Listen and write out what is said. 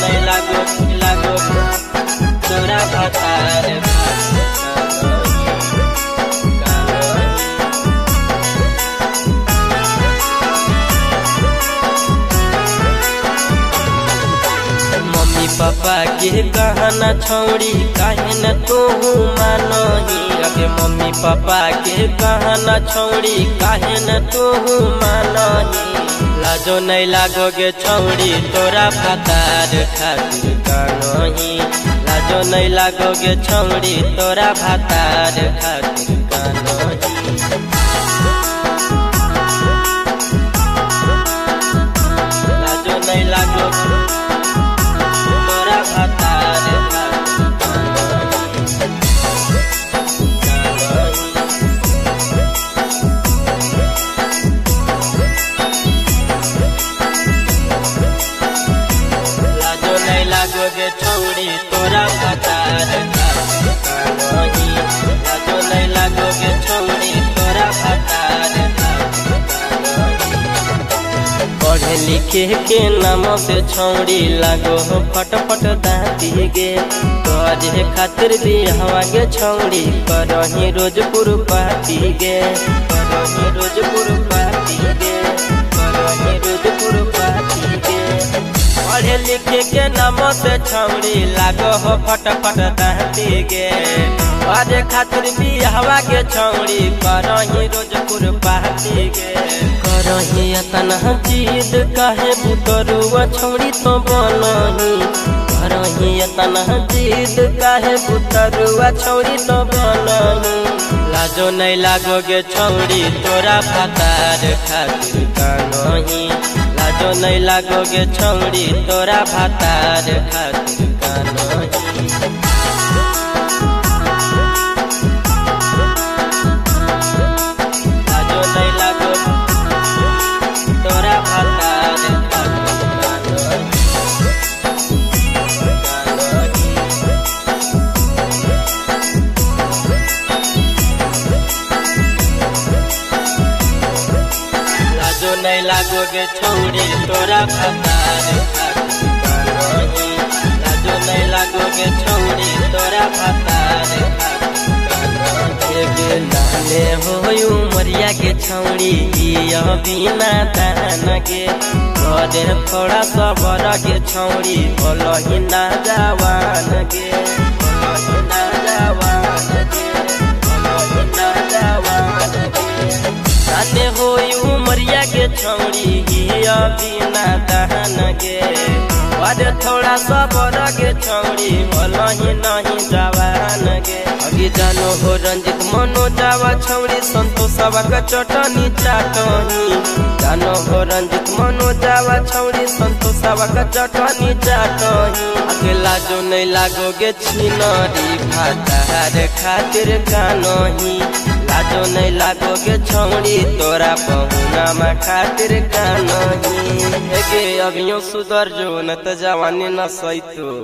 नहीं लागो तोरा भतार मम्मी पापा के कहना छौड़ी काहे न तू मानही। अगे मम्मी पापा के कहना छौड़ी काहे न तू मानही। लाजो नहीं लागोगे छौड़ी तोरा भतार खातिर कानही। लाजो नहीं लागोगे छौड़ी तोरा भतार खातिर कानही। लाजो नहीं लागोगे तोरा भतार लागोगे छौड़ी तोरा भतार कानही। लाजो नहीं लागोगे छौड़ी तोरा भतार पढ़े लिखे के नाम से छौड़ी लागो हो फटफट दाती गे। तोरे खातिर भी हवा गे छौड़ी करही रोज पुरपाती गे। करही रोज पुरपाती गे। करही रोज पुरपाती गे। पढ़े लिखे के नाम से छौड़ी लागो हो फटफट दाती गे। तोरे खातिर भी हवा के छौड़ी करही रोज पुरपाती गे। करही तना जिद काहे बुतरुआ छौड़ी तो बनही। करही तना जिद काहे बुतरुआ छौड़ी तो बनही। लाजो नहीं लागोगे छौड़ी तोरा भतार खातिर कानही। लाजो नहीं लागोगे छौड़ी तोरा भतार खातिर कानही। लाजो नहीं लागोगे तोरा भतार खातिर लाजो नहीं लागोगे छौड़ी तोरा भतार कानही। लाजो नहीं लागोगे छौड़ी तोरा भतार नाने हो उमरिया के छौड़ी यह बिना दान गे। करे थोड़ा सबर के छौड़ी बोलही ना जवान गे। बोलही ना जवान गे। बोलही ना जवान गे। नाने हो उमरिया के छौड़ी हिया बिना दहन गे। अरे थोड़ा सबर के छौड़ी बोलही नहीं जवान गे। अगी जानो हो रंजित मनो जावा छौड़ी संतोषवा का चटनी चाटही। जानो हो रंजित मनो जावा छौड़ी संतोषवा का चटनी चाटही। अगे लाजो नहीं लागोगे छिनरी भतार खातिर कानही। लाजो नहीं लागोगे छौड़ी तोरा पहुना खातिर कानही। गे अभियो सुधर जो न त जवानी न सैतो।